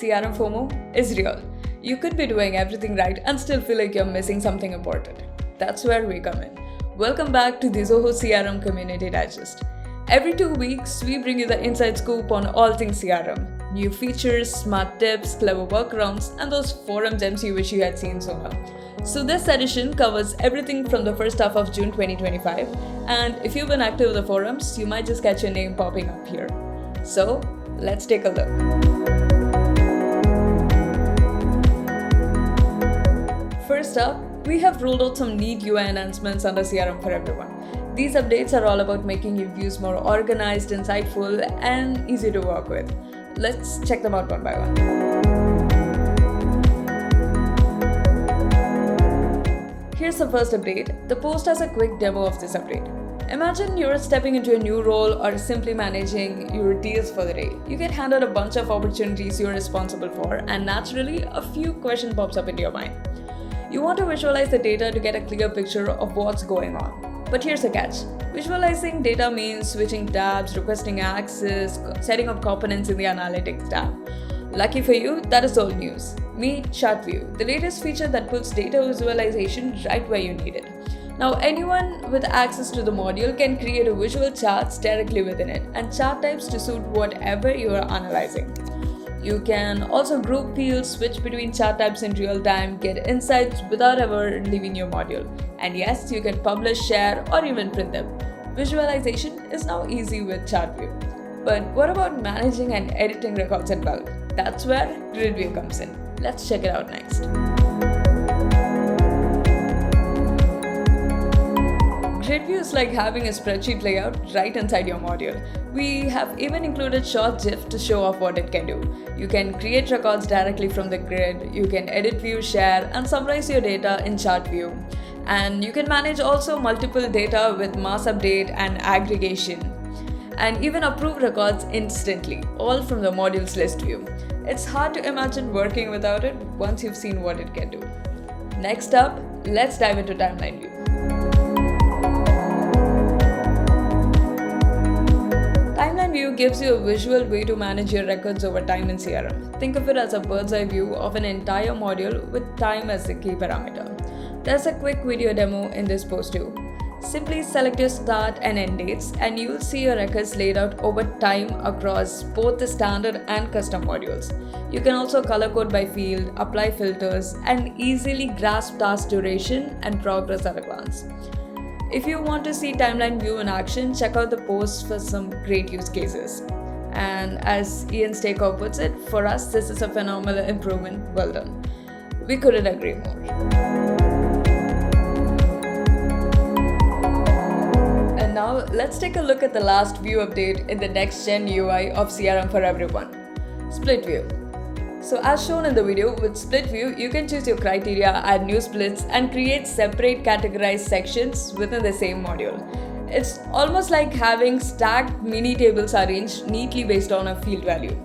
CRM FOMO is real. You could be doing everything right and still feel like you're missing something important. That's where we come in. Welcome back to the Zoho CRM Community Digest. Every 2 weeks, we bring you the inside scoop on all things CRM. New features, smart tips, clever workarounds, and those forum gems you wish you had seen sooner. So this edition covers everything from the first half of June 2025, and if you've been active in the forums, you might just catch your name popping up here. So let's take a look. First up, we have rolled out some neat UI enhancements under CRM for everyone. These updates are all about making your views more organized, insightful, and easy to work with. Let's check them out one by one. Here's the first update. The post has a quick demo of this update. Imagine you're stepping into a new role or simply managing your deals for the day. You get handed a bunch of opportunities you're responsible for, and naturally, a few questions pops up into your mind. You want to visualize the data to get a clear picture of what's going on. But here's the catch. Visualizing data means switching tabs, requesting access, setting up components in the Analytics tab. Lucky for you, that is old news. Meet ChartView, the latest feature that puts data visualization right where you need it. Now, anyone with access to the module can create a visual charts directly within it and chart types to suit whatever you are analyzing. You can also group fields, switch between chart types in real time, get insights without ever leaving your module. And yes, you can publish, share, or even print them. Visualization is now easy with ChartView. But what about managing and editing records in bulk? That's where GridView comes in. Let's check it out next. GridView is like having a spreadsheet layout right inside your module. We have even included short GIF to show off what it can do. You can create records directly from the grid, you can edit, view, share, and summarize your data in ChartView. And you can manage also multiple data with mass update and aggregation. And even approve records instantly, all from the module's list view. It's hard to imagine working without it once you've seen what it can do. Next up, let's dive into Timeline View. Timeline View gives you a visual way to manage your records over time in CRM. Think of it as a bird's eye view of an entire module with time as the key parameter. There's a quick video demo in this post too. Simply select your start and end dates and you will see your records laid out over time across both the standard and custom modules. You can also color code by field, apply filters, and easily grasp task duration and progress at a glance. If you want to see Timeline View in action, check out the post for some great use cases. And as Ian Stakeout puts it, for us this is a phenomenal improvement, well done. We couldn't agree more. And now let's take a look at the last view update in the next gen UI of CRM for everyone, Split View. So as shown in the video, with Split View, you can choose your criteria, add new splits, and create separate categorized sections within the same module. It's almost like having stacked mini tables arranged neatly based on a field value.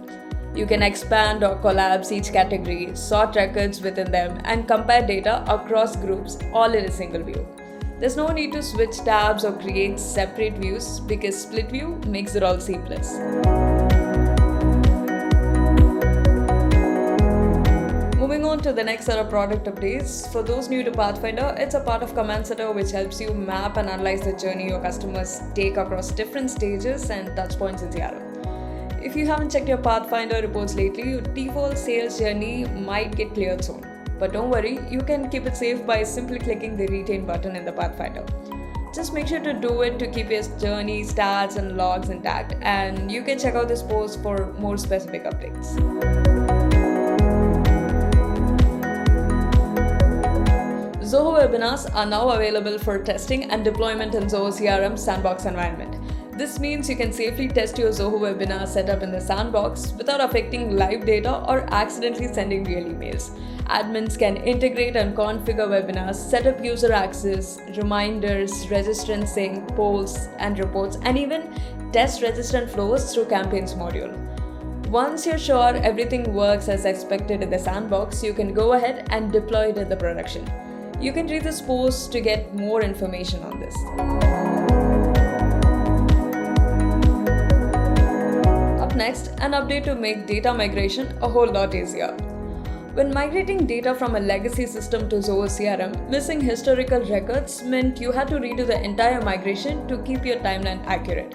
You can expand or collapse each category, sort records within them, and compare data across groups all in a single view. There's no need to switch tabs or create separate views because Split View makes it all seamless. Moving on to the next set of product updates. For those new to Pathfinder, it's a part of Command Center which helps you map and analyze the journey your customers take across different stages and touchpoints in CRM. If you haven't checked your Pathfinder reports lately, your default sales journey might get cleared soon. But don't worry, you can keep it safe by simply clicking the Retain button in the Pathfinder. Just make sure to do it to keep your journey, stats, and logs intact, and you can check out this post for more specific updates. Zoho webinars are now available for testing and deployment in Zoho CRM Sandbox environment. This means you can safely test your Zoho webinar setup in the sandbox without affecting live data or accidentally sending real emails. Admins can integrate and configure webinars, set up user access, reminders, registrant sync, polls, and reports, and even test registrant flows through Campaigns module. Once you're sure everything works as expected in the sandbox, you can go ahead and deploy it in the production. You can read this post to get more information on this. next, an update to make data migration a whole lot easier. When migrating data from a legacy system to Zoho CRM, missing historical records meant you had to redo the entire migration to keep your timeline accurate.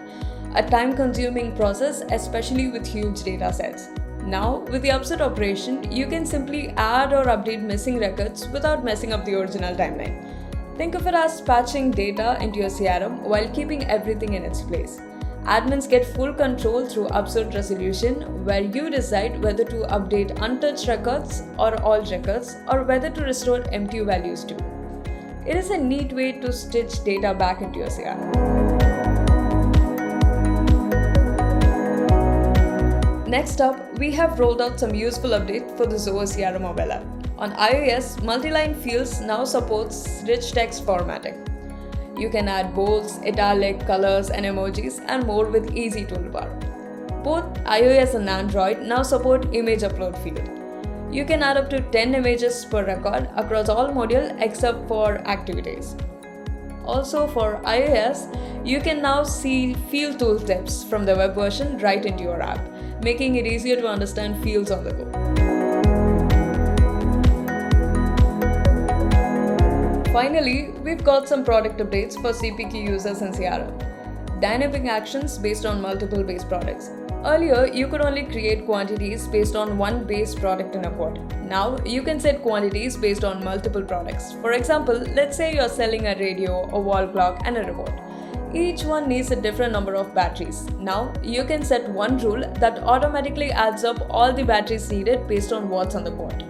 A time-consuming process, especially with huge data sets. Now, with the upset operation, you can simply add or update missing records without messing up the original timeline. Think of it as patching data into your CRM while keeping everything in its place. Admins get full control through upset resolution, where you decide whether to update untouched records or all records, or whether to restore empty values too. It is a neat way to stitch data back into your CRM. Next up, we have rolled out some useful updates for the Zoho CRM mobile app. On iOS, multi-line fields now supports rich text formatting. You can add bolds, italic, colors, and emojis, and more with easy toolbar. Both iOS and Android now support image upload field. You can add up to 10 images per record across all modules except for activities. Also for iOS, you can now see field tooltips from the web version right into your app, making it easier to understand fields on the go. Finally, we've got some product updates for CPQ users in CRM. Dynamic actions based on multiple base products. Earlier, you could only create quantities based on one base product in a quote. Now, you can set quantities based on multiple products. For example, let's say you're selling a radio, a wall clock, and a remote. Each one needs a different number of batteries. Now, you can set one rule that automatically adds up all the batteries needed based on what's on the quote.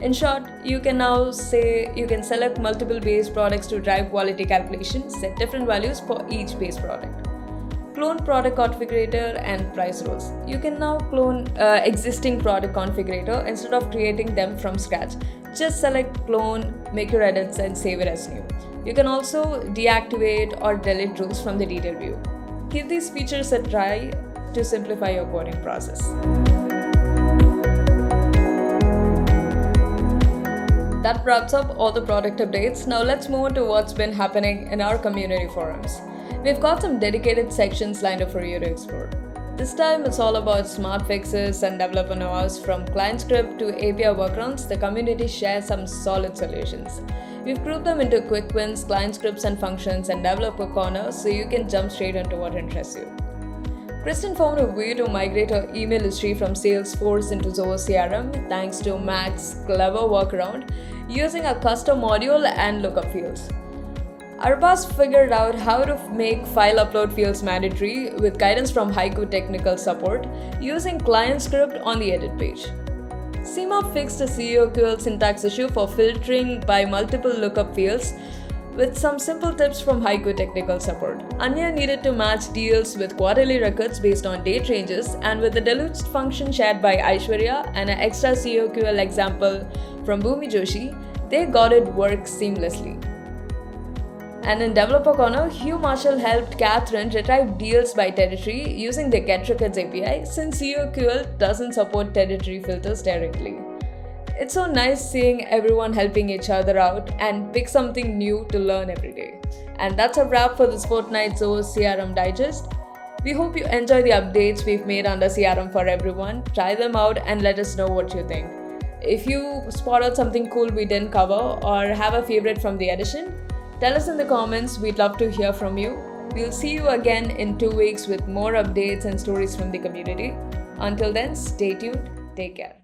In short, you can now say you can select multiple base products to drive quality calculations, set different values for each base product. Clone product configurator and price rules. You can now clone existing product configurator instead of creating them from scratch. Just select clone, make your edits, and save it as new. You can also deactivate or delete rules from the detail view. Give these features a try to simplify your coding process. That wraps up all the product updates. Now let's move on to what's been happening in our community forums. We've got some dedicated sections lined up for you to explore. This time it's all about smart fixes and developer know-hows. From client script to API workarounds, the community shares some solid solutions. We've grouped them into quick wins, client scripts and functions, and developer corners so you can jump straight into what interests you. Kristen found a way to migrate her email history from Salesforce into Zoho CRM thanks to Matt's clever workaround using a custom module and lookup fields. Arbaz figured out how to make file upload fields mandatory with guidance from Haiku technical support using client script on the edit page. Seema fixed a COQL syntax issue for filtering by multiple lookup fields with some simple tips from Haiku technical support. Anya needed to match deals with quarterly records based on date ranges, and with the deluge function shared by Aishwarya and an extra COQL example from Bhumi Joshi, they got it work seamlessly. And in Developer Corner, Hugh Marshall helped Catherine retrieve deals by territory using the GetRecords API since COQL doesn't support territory filters directly. It's so nice seeing everyone helping each other out and pick something new to learn every day. And that's a wrap for this fortnight's Zoho CRM Digest. We hope you enjoy the updates we've made under CRM for everyone. Try them out and let us know what you think. If you spotted something cool we didn't cover or have a favorite from the edition, tell us in the comments. We'd love to hear from you. We'll see you again in 2 weeks with more updates and stories from the community. Until then, stay tuned. Take care.